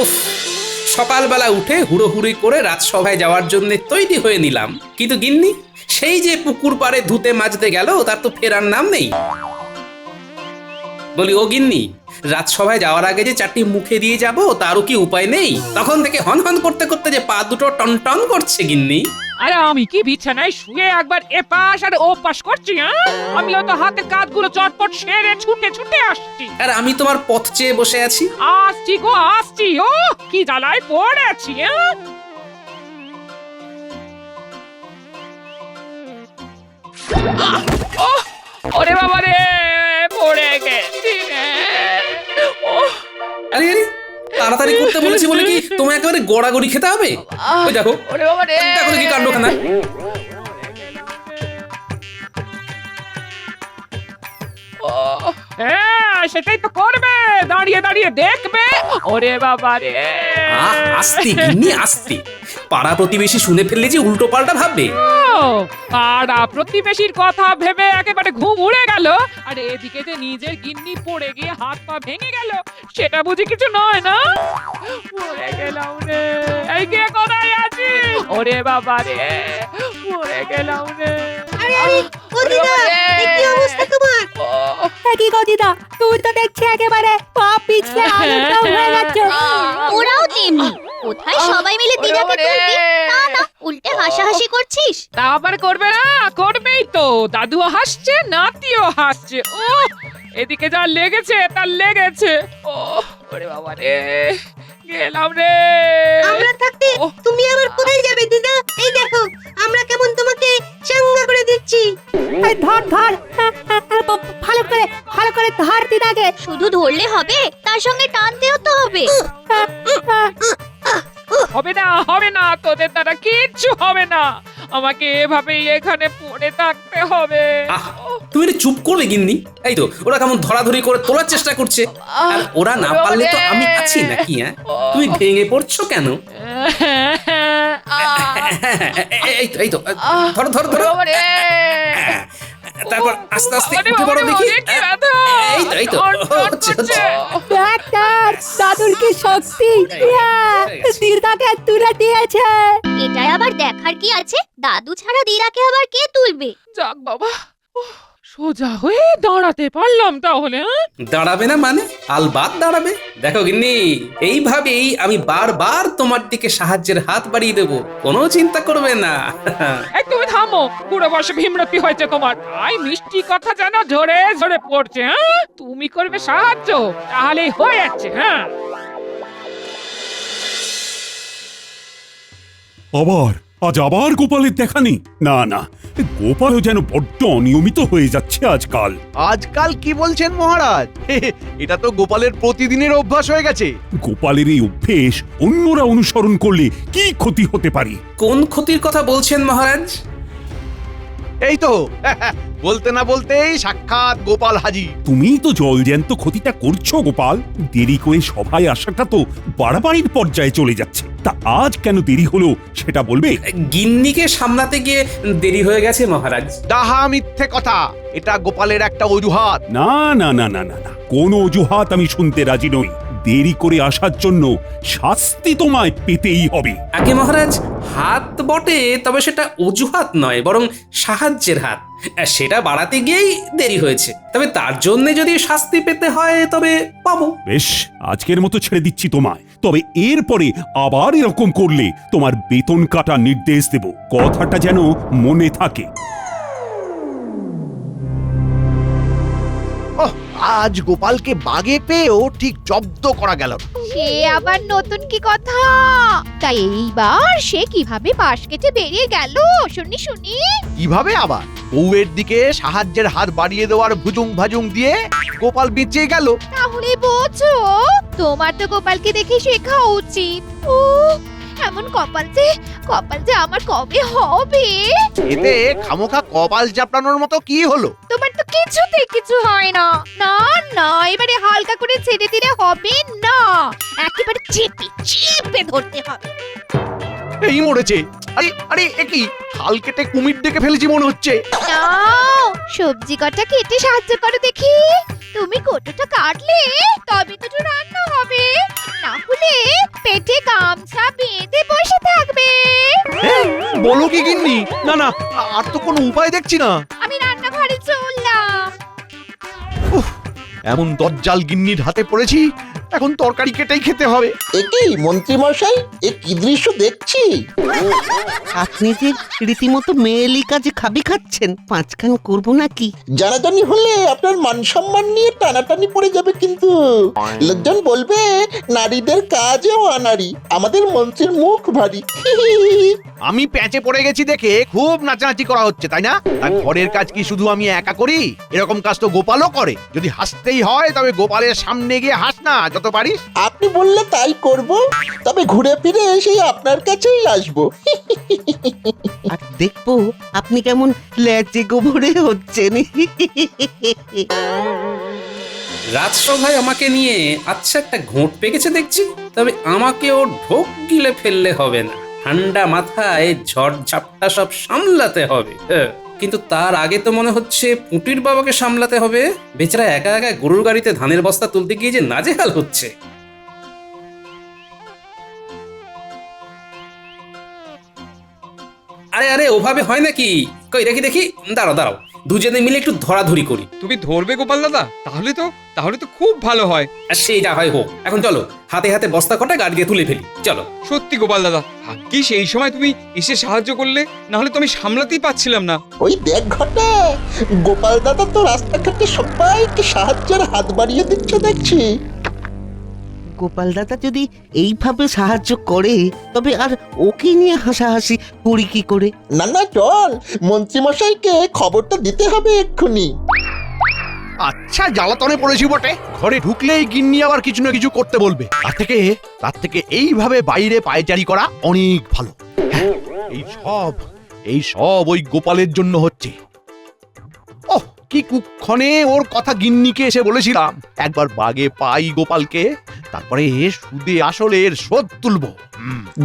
উফ, সকালবেলা উঠে হুড়োহুড়ি করে রাজসভায় যাওয়ার জন্য তৈরি হয়ে নিলাম, কিন্তু গিন্নি সেই যে পুকুর পাড়ে ধুতে মাজতে গেল তার তো ফেরার নাম নেই। বলি, ও গিন্নি, রাজসভায় যাওয়ার আগে যে চারটি মুখে দিয়ে যাব তারও কি উপায় নেই? তখন থেকে হন হন করতে করতে যে পা দুটো টনটন করছে গিন্নি। আরে আমি কি বিছানায় শুয়ে একবার এপাশ আর ও পাশ করছি? আমিও তো হাতের কাজগুলো চটপট সেরে ছুটে ছুটে আসছি। আর আমি তোমার পথ চেয়ে বসে আছি। আসছি গো আসছি, ও কি জ্বালায় পড়েছি। ওরে বাবা রে, পড়ে গেছি রে। আরে আরে, তাড়াতাড়ি করতে বলেছি বলে কি তোমায় একেবারে গড়াগড়ি খেতে হবে? ওই দেখো, ওরে বাবা রে, দেখো দেখি কাণ্ডখানা। হ্যাঁ সেটাই তো করবে, দাঁড়িয়ে দাঁড়িয়ে দেখবে। ওরে বাবা রে, আস্তে গিন্নি আস্তে, পাড়া প্রতিবেশী শুনে ফেললে যে উল্টো পাল্টা ভাববে। পাড়া প্রতিবেশীর কথা ভেবে একেবারে ঘুম উড়ে গেল, আর এদিকে যে নিজের গিন্নি পড়ে গিয়ে হাত পা ভেঙে গেল, সেটা বুঝি কিছু নয় না? পড়ে গেলাম রে, এই কে কোথায় আছি? ওরে বাবা রে, পড়ে গেলাম রে। আরে আরে, ও দিদা, এ কি অবস্থা তোমার? কি গো দিদা, তুই তো দেখছি একেবারে পা পিছলে আলুটা হয়ে যাচ্ছে। ওরাও তেমনি, কোথায় সবাই মিলে দিদাকে তুলবি, তা না উল্টে হাসাহাসি করছিস। তা আবার করবে না? করবেই তো, দাদুও হাসছে, নাতিও হাসছে। ও এদিকে যা লেগেছে তার লেগেছে। ও ওরে বাবা রে, গেলাম রে। আমরা থাকতে তুমি আবার কোথায় যাবে দিদা? এই দেখো আমরা কেমন তোমাকে চাঙ্গা করে দিচ্ছি। এই ধর ধর, ভালো করে ধর দিদাকে। শুধু ধরলে হবে, তার সঙ্গে টানতেও তো হবে। হবে না, তোদের দ্বারা কিচ্ছু হবে না। আমাকে এভাবেই এখানে পড়ে থাকতে হবে। তুমি একটু চুপ করবে গিন্নি? এই তো ওরা কেমন ধরাধরি করে তোলার চেষ্টা করছে, আর ওরা না পারলে তো আমি আছি নাকি? তুমি ভেঙে পড়ছো কেন? এই তো ধরো ধরো ধরো, তারপর আস্তে আস্তে উঠে পড়ো দেখি। এই তো হচ্ছে। দাদুর কি শক্তি, দিদাকে তুলে দিয়েছে। এটাই আবার দেখার কি আছে? দাদু ছাড়া দিদাকে আবার কে তুলবে? যাক বাবা, সোজা হয়ে দাঁড়াতে পারলাম তাহলে। দাঁড়াবে না মানে? আলবাত দাঁড়াবে। দেখো গিন্নি, এইভাবেই আমি বারবার তোমার দিকে সাহায্যের হাত বাড়িয়ে দেবো, কোনো চিন্তা করবে না। এই তুমি থামো, বুড়ো বয়সে ভীমরতি হয়েছে তোমার। আই মিষ্টি কথা যেন ঝরে ঝরে পড়ছে। তুমি করবে সাহায্য, তাহলেই হয়ে যাচ্ছে। আজ আবার গোপালের দেখা নেই। না না, গোপালও যেন বড্ড অনিয়মিত হয়ে যাচ্ছে আজকাল। আজকাল কি বলছেন মহারাজ? এটা তো গোপালের প্রতিদিনের অভ্যাস হয়ে গেছে। গোপালের এই অভ্যেস অন্যরা অনুসরণ করলে কি ক্ষতি হতে পারে? কোন ক্ষতির কথা বলছেন মহারাজ? এই তো বলতে না বলতেই সাক্ষাৎ গোপাল হাজির। তুমি তো জলজ্যান্ত ক্ষতিটা করছো গোপাল। দেরি করে সভায় আসাটা তো বাড়াবাড়ির পর্যায়ে চলে যাচ্ছে। তা আজ কেন দেরি হলো সেটা বলবে? গিন্নিকে সামলাতে গিয়ে দেরি হয়ে গেছে মহারাজ। ডাহা মিথ্যে কথা, এটা গোপালের একটা অজুহাত। না না না না না না, কোনো অজুহাত আমি শুনতে রাজি নই। দেরি করে আসার জন্য শাস্তি তোমায় পেতেই হবে। আগে মহারাজ, হাত বটে, তবে সেটা অজুহাত নয়, বরং সাহায্যের হাত। সেটা বাড়াতে গিয়েই দেরি হয়েছে, তবে তার জন্য যদি শাস্তি পেতে হয় তবে পাবো। বেশ, আজকের মতো ছেড়ে দিচ্ছি তোমায়। তবে এরপরে আবার এরকম করলে তোমার বেতন কাটার নির্দেশ দেব, কথাটা যেন মনে থাকে। আজ গোপালকে বাগে পেয়েও ঠিক জব্দ করা গেল। সে আবার নতুন কি কথা? তাই এইবার সে কিভাবে পাশ কেটে বেরিয়ে গেল শুনি শুনি। কিভাবে আবার? বউয়ের দিকে সাহায্যের হাত বাড়িয়ে দেওয়ার ভুজুং ভাজুং দিয়ে গোপাল বেঁচে গেল। তাহলে বোঝো, তোমার তো গোপালকে দেখে শেখা উচিত। ও এমন কপাল যে আমার কবে হবে? এতে খামোখা কপাল চাপড়ানোর মতো কি হলো? তোমার তো কিছুতে কিছু হয় না। না না, এবারে হালকা করে ছেড়ে দিলে হবে না, একেবারে চেপে ধরতে হবে। এই মরেছে। আরে আরে, একই খাল কেটে কুমির ডেকে ফেলেছি মনে হচ্ছে। নাও, সবজি কটা কেটে সাহায্য করো দেখি। তুমি কতটা কাটলে তবে তো রান্না হবে, না হলে পেটে গামছা বেঁধে বসে থাকবে। বলো কি গিন্নি? না না, আর তো কোনো উপায় দেখছি না। আমি রান্নাঘরে চললাম। এমন দজ্জাল গিন্নির হাতে পড়েছি, এখন তরকারি কেটেই খেতে হবে। একই মন্ত্রী মশাই, এ কি দৃশ্য দেখছি? আপনি যে রীতিমতো মেয়েলি কাজে খাবি খাচ্ছেন, পাঁচখান করবো নাকি? জানাজানি হলে আপনার মান সম্মান নিয়ে টানাটানি পড়ে যাবে কিন্তু। লোকজন বলবে নারীদের কাজেও আনারি, আমাদের মন্ত্রীর মুখ ভারী। আমি প্যাঁচে পড়ে গেছি দেখে খুব নাচানাচি করা হচ্ছে, তাই না? আর ঘরের কাজ কি শুধু আমি একা করি? এরকম কাজ তো গোপালও করে। যদি হাসতেই হয় তবে গোপালের সামনে গিয়ে হাস না যত পারিস। আপনি বললে তাই করব, তবে ঘুরে ফিরে সেই আপনার কাছেই আসবো। আর দেখবো আপনি কেমন ল্যাচে গোবরে হচ্ছেন। রাজসভায় আমাকে নিয়ে আচ্ছা একটা ঘোঁট পেকেছে দেখছি, তবে আমাকেও ঢোক গিলে ফেললে হবে না। ঠান্ডা মাথায় ঝড় ঝাপটা সব সামলাতে হবে। কিন্তু তার আগে তো মনে হচ্ছে পুঁটির বাবাকে সামলাতে হবে। বেচারা একা একা গরুর গাড়িতে ধানের বস্তা তুলতে গিয়ে যে নাজেহাল হচ্ছে। আরে আরে, ওভাবে হয় নাকি? কই দেখি দেখি, দাঁড়াও দাঁড়াও, দুজনে মিলে একটু ধরাধরি করি। তুমি ধরবে গোপাল দাদা? তাহলে তো খুব ভালো হয়। আর সেই যা হয় হোক, এখন চলো হাতে হাতে বস্তা কটা গাড়ি দিয়ে তুলে ফেলি, চলো। সত্যি গোপাল দাদা, ভাগ্যিস এই সময় তুমি এসে সাহায্য করলে, না হলে তো আমি সামলাতেই পারছিলাম না। ওই দেখ ঘটা, গোপাল দাদা তো রাস্তাঘাটে সবাইকে সাহায্যের হাত বাড়িয়ে দিচ্ছে দেখছি। গোপাল দাদা যদি এইভাবে সাহায্য করে, তবে আর ওকে নিয়ে হাসাহাসি করি কি করে? না না, চল মন্ত্রী মশাইকে খবরটা দিতে হবে এক্ষুনি। আচ্ছা, জ্বালাতনে পড়েছি বটে। ঘরে ঢুকলেই গিন্নি আবার কিছু না কিছু করতে বলবে। তার থেকে এইভাবে বাইরে পায়চারি করা অনেক ভালো। হ্যাঁ, এই সব ওই গোপালের জন্য হচ্ছে। ওহ, কি কুক্ষণে ওর কথা গিন্নিকে এসে বলেছিলাম। একবার বাগে পাই গোপালকে, তারপরে সুদে আসলে এর শোধ তুলবো।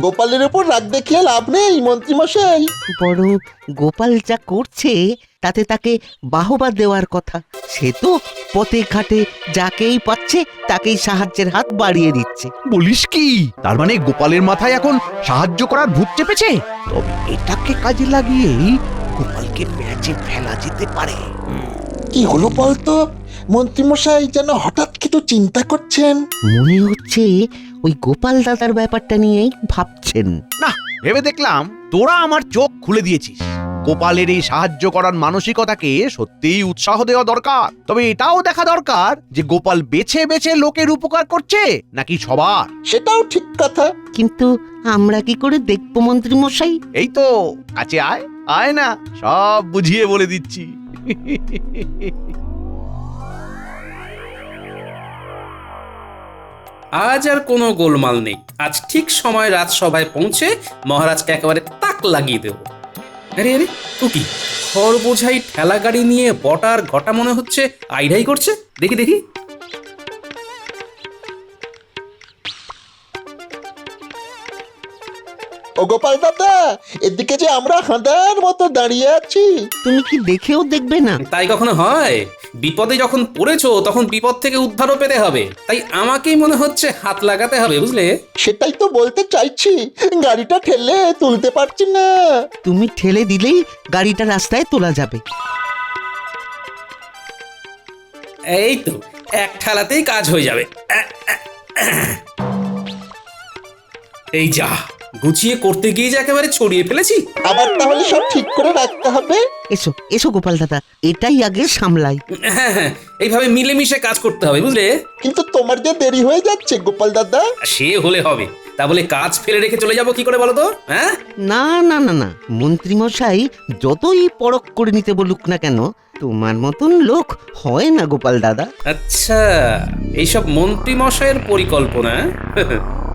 গোপালের উপর রাগ দেখিয়ে লাভ নেই মন্ত্রী মশাই। বরং গোপাল যা করছে তাতে তাকে বাহবা দেওয়ার কথা। সে তো পথে ঘাটে যাকেই পাচ্ছে তাকেই সাহায্যের হাত বাড়িয়ে দিচ্ছে। বলিস কি? তার মানে গোপালের মাথায় এখন সাহায্য করার ভূত চেপেছে? তবে এটাকে কাজে লাগিয়েই গোপালকে প্যাচে ফেলা যেতে পারে। কি হলো বলতো? মন্ত্রী মশাই যেন হঠাৎ কিছু চিন্তা করছেন। মনে হচ্ছে ওই গোপাল দাদার ব্যাপারটা নিয়েই ভাবছেন। না, ভেবে দেখলাম তোরা আমার চোখ খুলে দিয়েছিস। গোপালের এই সাহায্য করার মানসিকতাকে সত্যিই উৎসাহ দেওয়া দরকার। তবে এটাও দেখা দরকার যে গোপাল বেছে বেছে লোকের উপকার করছে নাকি সবার। সেটাও ঠিক কথা। কিন্তু আমরা কি করে দেখবো মন্ত্রী মশাই? এই তো কাছে আয়, আয় না, সব বুঝিয়ে বলে দিচ্ছি। আজ আর কোনো গোলমাল নেই। আজ ঠিক সময় রাজসভায় পৌঁছে মহারাজকে একেবারে তাক লাগিয়ে দেব। আরে আরে, তো কি খড় বোঝাই ঠেলা গাড়ি নিয়ে বটার ঘটা মনে হচ্ছে আইডাই করছে। দেখি দেখি, ও গোপাল দাদা, এদিকে যে আমরা হাঁদার মতো দাঁড়িয়ে আছি। তুমি কি দেখেও দেখবে না? তাই কখনো হয়? বিপদে যখন পড়েছো তখন বিপদ থেকে উদ্ধারও পেতে হবে। তাই আমাকেই মনে হচ্ছে হাত লাগাতে হবে, বুঝলে? সেটাই তো বলতে চাইছি, গাড়িটা ঠেলে তুলতে পারছি না। তুমি ঠেলে দিলেই গাড়িটা রাস্তায় তোলা যাবে। এই তো, এক ঠেলাতেই কাজ হয়ে যাবে। এই যা, গুছিয়ে করতে গিয়ে যে একেবারে ছড়িয়ে ফেলেছি। আবার তাহলে সব ঠিক করে রাখতে হবে। এসো এসো গোপাল দাদা, এটাই আগে সামলাই। হ্যাঁ হ্যাঁ, এইভাবে মিলেমিশে কাজ করতে হবে, বুঝলে? কিন্তু তোমার যে দেরি হয়ে যাচ্ছে গোপাল দাদা। সে হলে হবে, তা বলে কাজ ফেলে রেখে চলে যাবো কি করে বলো তো? হ্যাঁ, না না না না, মন্ত্রী মশাই যতই পরখ করে নিতে বলুক না কেন, তোমার মতন লোক হয় না গোপাল দাদা। আচ্ছা, এইসব মন্ত্রী মশাইয়ের পরিকল্পনা।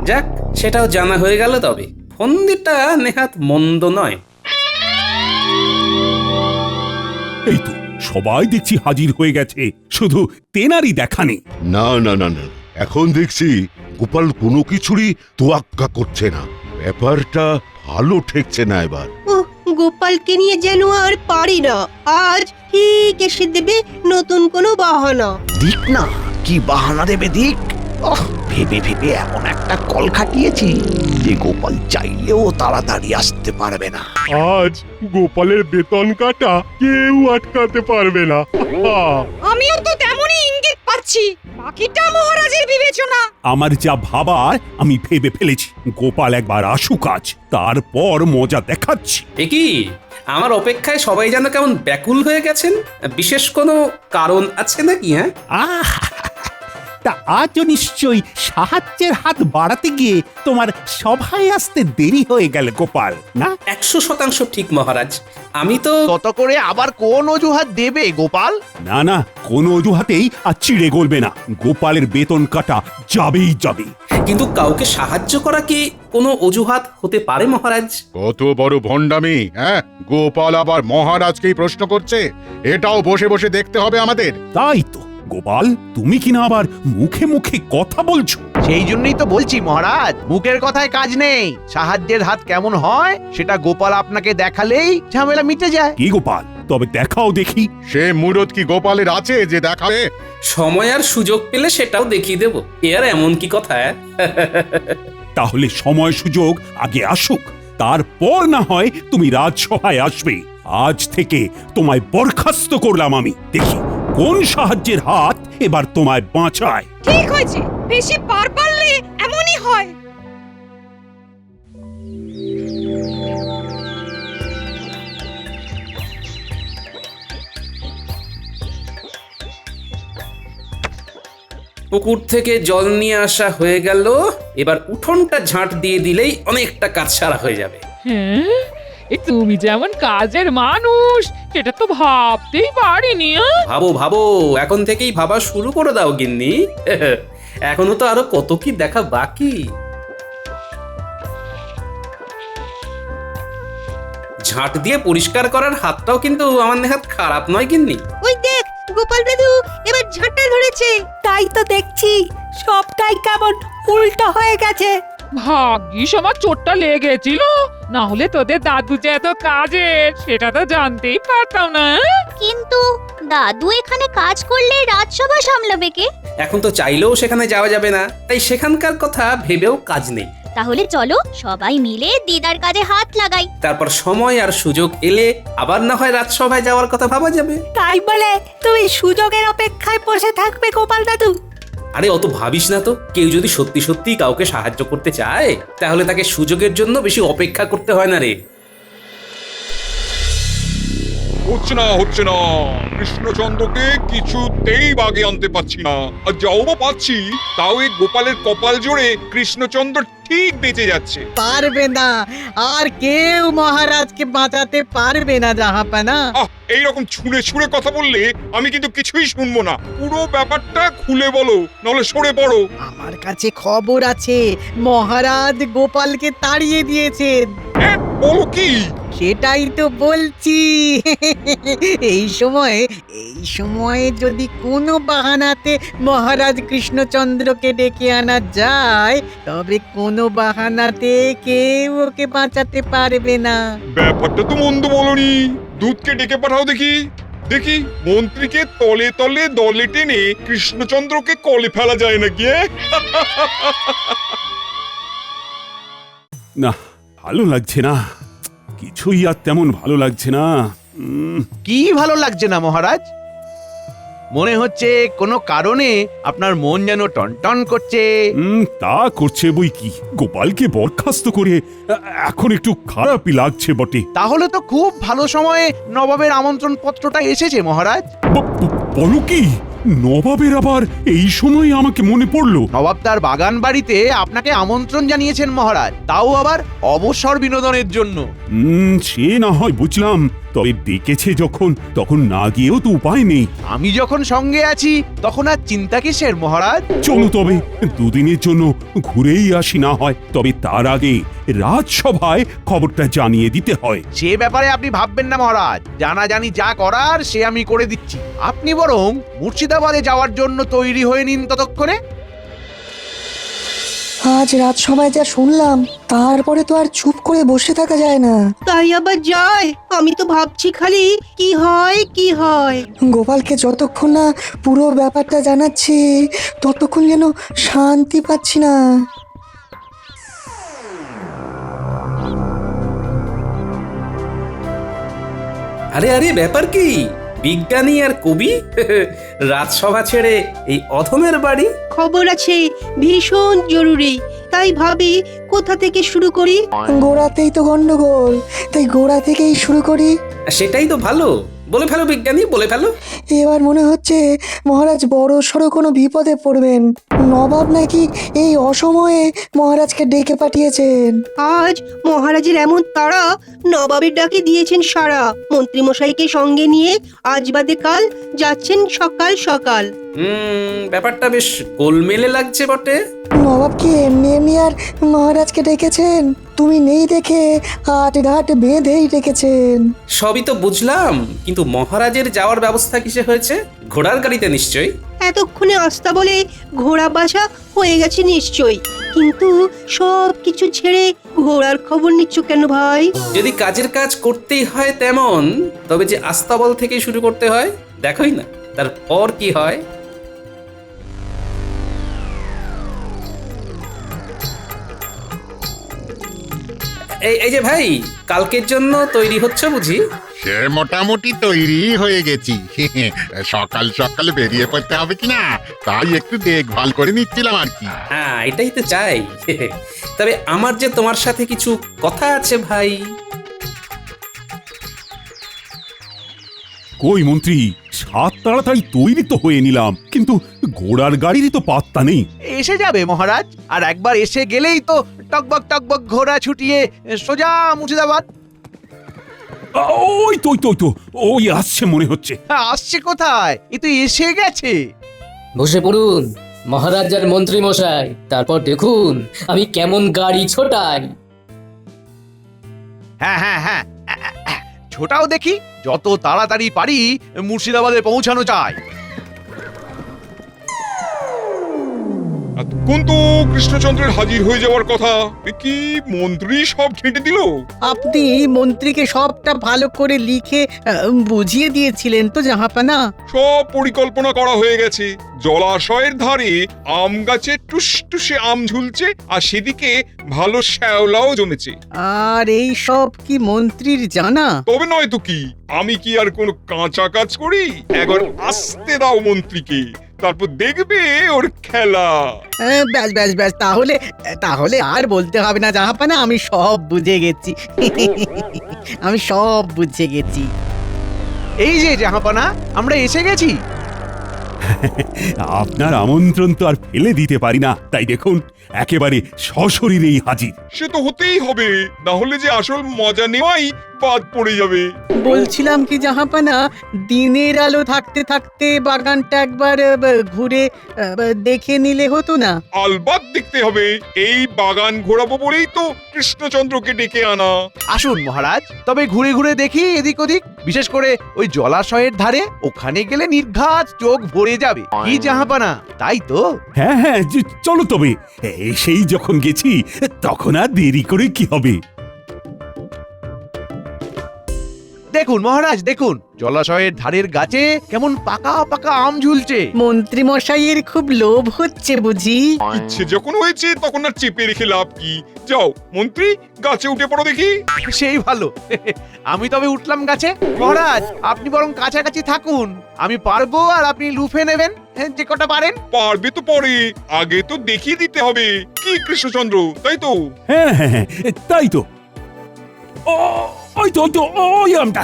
যাক, সেটাও জানা হয়ে গেল। তবে ফন্দিটা নেহাত মন্দ নয়। এই তো সবাই দেখছি হাজির হয়ে গেছে, শুধু তেনারই দেখা নেই। না না না না, এখন দেখছি গোপাল কোনো কিছুরই তোয়াক্কা করছে না। ব্যাপারটা ভালো ঠেকছে না এবার। গোপালকে নিয়ে যেন আর পারি না। আজ ঠিক এসে দেবে নতুন কোনো বাহানা। দিক না, কি বাহানা দেবে দিক। ভেবে ভেবে এমন একটা কল খাটিয়েছি যে গোপাল চাইলেও তাড়াতাড়ি আসতে পারবে না। আজ গোপালের বেতন কাটা কেউ আটকাতে পারবে না। আমিও তো তেমনই ইঙ্গিত পাচ্ছি, বাকিটা মহারাজের বিবেচনা। আমার যা ভাবার আমি ভেবে ফেলেছি। গোপাল একবার আসুক আজ, তারপর মজা দেখাচ্ছি। এ কি, আমার অপেক্ষায় সবাই যেন কেমন ব্যাকুল হয়ে গেছেন। বিশেষ কোনো কারণ আছে নাকি? হ্যাঁ, তা আজও নিশ্চয়ই সাহায্যের হাত বাড়াতে গিয়ে তোমার সভায় আসতে দেরি হয়ে গেল গোপাল, না? 100% ঠিক মহারাজ। আমি তো তত করে আবার কোন অজুহাত দেবে গোপাল? না না, কোনো অজুহাতেই আর চিড়ে গলবে না। গোপালের বেতন কাটা যাবেই যাবে। কিন্তু কাউকে সাহায্য করা কি কোনো অজুহাত হতে পারে মহারাজ? কত বড় ভণ্ডামি! হ্যাঁ, গোপাল আবার মহারাজকেই প্রশ্ন করছে। এটাও বসে বসে দেখতে হবে আমাদের। তাই তো গোপাল, তুমি কিনা আবার মুখে মুখে কথা বলছো। সেই জন্যই তো বলছি মহারাজ, মুখের কথায় কাজ নেই। সাহায্যের হাত কেমন হয় সেটা গোপাল আপনাকে দেখালেই ঝামেলা মিটে যায়। কি গোপাল, তবে দেখাও দেখি। সে মুরত কি গোপালের আছে যে দেখাবে? সময় আর সুযোগ পেলে সেটাও দেখিয়ে দেব। এ আর এমন কি কথা? তাহলে সময় সুযোগ আগে আসুক, তারপর না হয় তুমি রাজসভায় আসবে। আজ থেকে তোমায় বরখাস্ত করলাম আমি। দেখি কোন সাহায্যের হাত এবার তোমায় বাঁচায়। ঠিক হয়েছে, বেশি পার পারলে এমনই হয়। পুকুর থেকে জল নিয়ে আসা হয়ে গেল। এবার উঠোনটা ঝাঁট দিয়ে দিলেই অনেকটা কাজ সারা হয়ে যাবে। হ্যাঁ, এ তুমি যেমন কাজের মানুষ সেটা তো ভাবতেই পারিনি। ভাবো ভাবো, এখন থেকেই ভাবা শুরু করে দাও গিন্নি। এখনো তো আরো কত কি দেখা বাকি। ঝাঁট দিয়ে পরিষ্কার করার হাতটাও কিন্তু আমার নেহাত খারাপ নয় গিন্নি। ওই দেখ, গোপাল দাদু এবার ঝাঁটা ধরেছে। তাই তো দেখছি, সবটাই কেমন উল্টো হয়ে গেছে। ভাগ্যিস আমার চোটটা লেগেছিল, না হলে তোদের দাদু যে এত কাজের সেটা তো জানতেই পারতাম না। কিন্তু দাদু এখানে কাজ করলে রাজসভা সামলাবে কে? এখন তো চাইলেও সেখানে যাওয়া যাবে না, তাই সেখানকার কথা ভেবেও কাজ নেই। তাহলে চলো সবাই মিলে দিদার কাজে হাত লাগাই। তারপর সময় আর সুযোগ এলে আবার না হয় রাজসভায় যাওয়ার কথা ভাবা যাবে। তাই বলে তুমি সুযোগের অপেক্ষায় বসে থাকবে গোপাল দাদু? আরে অত ভাবিস না তো। কেউ যদি সত্যি সত্যি কাউকে সাহায্য করতে চায় তাহলে তাকে সুযোগের জন্য বেশি অপেক্ষা করতে হয় না রে। হচ্ছে না, কৃষ্ণচন্দ্রকে কিছুতেই বাগে আনতে পারছি না। আর যাও বা পাচ্ছি, তাও এই গোপালের কপাল জোরে কৃষ্ণচন্দ্র ঠিক বেঁচে যাচ্ছে। পারবে না, আর কেউ মহারাজকে বাঁচাতে পারবে না জাহাপানা। এইরকম ছুঁড়ে ছুঁড়ে কথা বললে আমি কিন্তু কিছুই শুনবো না। পুরো ব্যাপারটা খুলে বলো, নাহলে সরে পড়ো। আমার কাছে খবর আছে, মহারাজ গোপালকে তাড়িয়ে দিয়েছেন। বলো কি? সেটাই তো বলছি। এই সময়ে যদি কোনো বাহানাতে মহারাজ কৃষ্ণচন্দ্রকে ডেকে আনা যায়, তবে কোনো বাহানাতে কেউ ওকে বাঁচাতে পারবে না। ব্যাপারটা তো মন্দ বলনি। দুধকে ডেকে পাঠাও দেখি। দেখি মন্ত্রীকে তলে তলে দলে টেনে কৃষ্ণচন্দ্রকে কলে ফেলা যায় নাকি? না, ভালো লাগছে না, কিছুই আর তেমন ভালো লাগছে না। কি ভালো লাগছে না মহারাজ? মনে হচ্ছে কোনো কারণে আপনার মন যেন টনটন করছে। তা করছে বই কি, গোপালকে বরখাস্ত করে এখন একটু খারাপই লাগছে বটে। তাহলে তো খুব ভালো সময়ে নবাবের আমন্ত্রণ পত্রটা এসেছে মহারাজ। বলো কি, নবাবের আবার এই সময় আমাকে মনে পড়লো? নবাব তার বাগান বাড়িতে আপনাকে আমন্ত্রণ জানিয়েছেন মহারাজ, তাও আবার অবসর বিনোদনের জন্য। সে না হয় বুঝলাম, তবে ডেকেছে যখন তখন না গিয়েও তো উপায় নেই। আমি যখন সঙ্গে আছি তখন আর চিন্তা কিসের মহারাজ? চলো তবে দুদিনের জন্য ঘুরেই আসি না হয়। তবে তার আগে রাজসভায় খবরটা জানিয়ে দিতে হয়। সে ব্যাপারে আপনি ভাববেন না মহারাজ, জানাজানি যা করার সে আমি করে দিচ্ছি। আপনি বরং মুর্শিদাবাদে যাওয়ার জন্য তৈরি হয়ে নিন ততক্ষণে। আজ রাজসভায় যা শুনলাম তারপরে তো আর চুপ করে বসে থাকা যায় না। তাই আবার যায়? আমি তো ভাবছি খালি কি হয় কি হয়। গোপালকে যতক্ষণ না পুরো ব্যাপারটা জানাচ্ছি ততক্ষণ যেন শান্তি পাচ্ছি না। আরে আরে ব্যাপার কি? বিজ্ঞানী আর কবি রাজসভা ছেড়ে এই অধমের বাড়ি? খবর আছে, ভীষণ জরুরি। তাই ভাবি কোথা থেকে শুরু করি। গোড়াতেই তো গন্ডগোল, তাই গোড়া থেকেই শুরু করি। সেটাই তো ভালো, বলে ফেলো বিজ্ঞানী, বলে ফেলো। এবার মনে হচ্ছে মহারাজ বড় সড়ো কোনো বিপদে পড়বেন। নবাব নাকি এই অসময়ে মহারাজকে ডেকে পাঠিয়েছেন। আজ মহারাজের এমন তাড়া, নবাবের ডাকে দিয়েছেন সাড়া। মন্ত্রীমশাইকে সঙ্গে নিয়ে আজ বাদে কাল যাচ্ছেন সকাল সকাল। ব্যাপারটা বেশ গোলমেলে লাগছে বটে। নবাবকে এমনি এমনি আর মহারাজকে ডেকেছেন? তুমি নেই দেখে হাট ঘাট বেঁধেই ডেকেছেন। সবই তো বুঝলাম, কিন্তু মহারাজের যাওয়ার ব্যবস্থা কিসে হয়েছে? ঘোড়ার গাড়িতে নিশ্চয়ই। এতক্ষণে আস্তা বলে ঘোড়া বাছা হয়ে গেছে নিশ্চয়ই, কিন্তু সব কিছু ছেড়ে ঘোড়ার খবর নিচ্ছ কেন ভাই? যদি কাজের কাজ করতেই হয় তেমন, তবে যে আস্তাবল থেকে শুরু করতে হয়, দেখোই না তারপর কি হয়। এই যে ভাই, কালকের জন্য তৈরি হচ্ছে বুঝি? সে মোটামুটি তৈরি হয়ে গেছি। সকাল সকাল বেরিয়ে পড়তে হবে কিনা তাই একটু দেখভাল করে নিচ্ছিলাম আর কি। হ্যাঁ, এটাই তো চাই। তবে আমার যে তোমার সাথে কিছু কথা আছে ভাই। কই মন্ত্রী, সাত তাড়াতাড়ি তৈরি তো হয়ে নিলাম, কিন্তু ঘোড়ার গাড়িরই তো পাত্তা নেই। এসে যাবে মহারাজ, আর একবার এসে গেলেই তো টকবক টকবক ঘোড়া ছুটিয়ে সোজা মুর্শিদাবাদ। ওই তো ওই তো ওই তো ওই আসছে মনে হচ্ছে। আসছে কোথায়? এ তো এসে গেছে। বসে পড়ুন মহারাজ আর মন্ত্রী মশাই, তারপর দেখুন আমি কেমন গাড়ি ছোটাই। হ্যাঁ হ্যাঁ হ্যাঁ, ছোটাও দেখি, যত তাড়াতাড়ি পারি মুর্শিদাবাদে পৌঁছানো যায়। এতক্ষণ তো কৃষ্ণচন্দ্রের হাজির হয়ে যাওয়ার কথা, কি মন্ত্রী সব ঘেঁটে দিল। আপনি মন্ত্রীকে সবটা ভালো করে লিখে বুঝিয়ে দিয়েছিলেন তো জাহাপানা? সব পরিকল্পনা করা হয়ে গেছে। জলাশয়ের ধারে আম গাছে টুসটুসে আম ঝুলছে, আর সেদিকে ভালো শ্যাওলাও জমেছে। আর এই সব কি মন্ত্রীর জানা? তবে নয় তো কি, আমি কি আর কোনো কাঁচা কাজ করি? একবার আসতে দাও মন্ত্রীকে, তারপর দেখবে ওর খেলা। ব্যাস ব্যাস ব্যাস, তাহলে তাহলে আর বলতে হবে না জাহাপানা, আমি সব বুঝে গেছি। আমি সব বুঝে গেছি। এই যে জাহাপানা, আমরা এসে গেছি। আপনার আমন্ত্রণ তো আর ফেলে দিতে পারি না, তাই দেখুন একেবারে সশরীরেই হাজির। সে তো হতেই হবে, না হলে যে আসল মজা নেওয়াই বাদ পড়ে যাবে। বলছিলাম কি জাহাপানা, দিনের আলো থাকতে থাকতে বাগানটা একবার ঘুরে দেখে নিলে হতো না? আলবাত দেখতে হবে, এই বাগান ঘোরাবো বলেই তো কৃষ্ণচন্দ্রকে ডেকে আনা। আসুন মহারাজ, তবে ঘুরে ঘুরে দেখি এদিক ওদিক, বিশেষ করে ওই জলাশয়ের ধারে। ওখানে গেলে নির্ঘাত চোখ ভরে যাবে। কি জাহাপানা, তাই তো? হ্যাঁ হ্যাঁ, চলো তবে। সেই যখন গেছি তখন আর দেরি করে কি হবে। দেখুন মহারাজ, দেখুন জলাশয়ের ধারের গাছে কেমন পাকা পাকা আম ঝুলছে। মন্ত্রী মশাইয়ের খুব লোভ হচ্ছে বুঝি? ইচ্ছে যখন হয়েছে তখন আর চেপে রেখে লাভ কি? যাও মন্ত্রী, গাছে উঠে পড়ো দেখি। সেই ভালো। আমি তবে উঠলাম গাছে। মহারাজ, আপনি বরং কাছাকাছি থাকুন, আমি পারবো আর আপনি লুফে নেবেন যে কটা পারেন। পারবে তো পরে, আগে তো দেখিয়ে দিতে হবে। কি কৃষ্ণচন্দ্র, তাই তো? হ্যাঁ হ্যাঁ হ্যাঁ, তাই তো। ওই তো ওই তো ওই আমটা।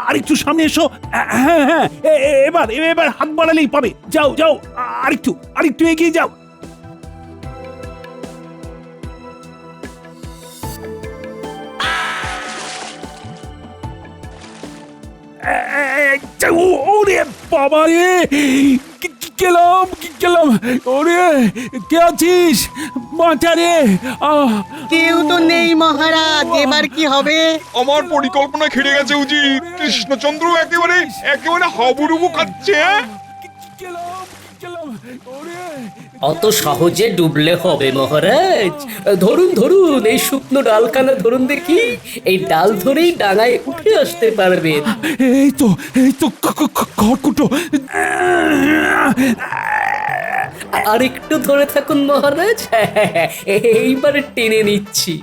আর একটু সামনে এসো। হ্যাঁ হ্যাঁ, এবার এবার হাত বাড়ালেই পাবে। যাও যাও, আরেকটু এগিয়ে যাও। ওরে বাবা রে, গেলাম। ওরে, কে আছিস? বাঁচা রে। কেউ তো নেই মহারাজ, এবার কি হবে? আমার পরিকল্পনা খেড়ে গেছে উজির। কৃষ্ণচন্দ্র একেবারে হাবুডুবু খাচ্ছে। অত সহজে ডুবলে হবে মহারাজ। ধরুন ধরুন, এই শুকনো ডালখানা ধরুন দেখি, এই ডাল ধরেই ডাঙায় উঠে আসতে পারবেন। এই তো খড়কুটো। আর একটু ধরে থাকুন মহারাজ, এইবারে টেনে নিচ্ছি।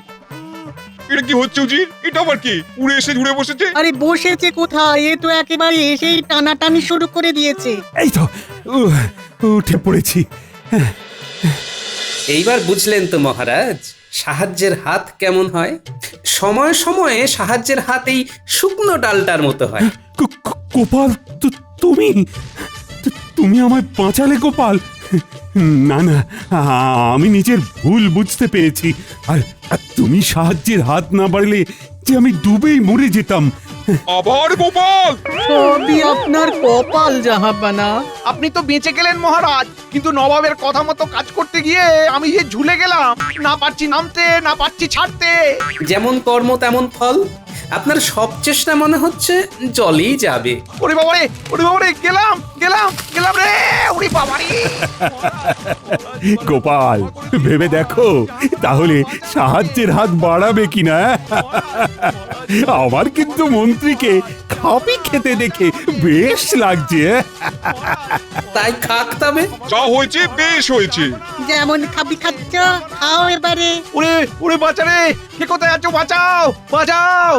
এটা কি হচ্ছে উজির? এটা আবার কি উড়ে এসে জুড়ে বসেছে? আরে বসেছে কোথায়, এ তো একেবারে এসেই টানাটানি শুরু করে দিয়েছে। এই তো উঠে পড়েছি। এইবার বুঝলেন তো মহারাজ, সাহায্যের হাত কেমন হয়? সময় সময়ে সাহায্যের হাত এই শুকনো ডালটার মতো হয়। গোপাল, তুমি আমায় বাঁচালে গোপাল। না না, আমি নিজের ভুল বুঝতে পেরেছি। আর তুমি সাহায্যের হাত না বাড়লে যে আমি ডুবেই মরে যেতাম। আবার গোপাল! সবই আপনার কপাল জাহাপানা। আপনি তো বেঁচে গেলেন মহারাজ, কিন্তু নবাবের কথা মতো কাজ করতে গিয়ে আমি যে ঝুলে গেলাম, না পারছি নামতে, না পারছি ছাড়তে। যেমন কর্ম তেমন ফল। আপনার সব চেষ্টা মনে হচ্ছে জলেই যাবে। ওরে বাবারে, গেলাম রে, ওরে বাবারে। গোপাল, ভেবে দেখো তাহলে সাহায্যের হাত বাড়াবে কিনা। আমার কিন্তু মন্ত্রীকে খাপি খেতে দেখে বেশ লাগছে। তাই খাক তবে। যা হয়েছে বেশ হয়েছে। যেমন খাবি খাচ্ছ, খাও এবারে। ওরে বাঁচা রে, কে কোথায় আছো? বাঁচাও!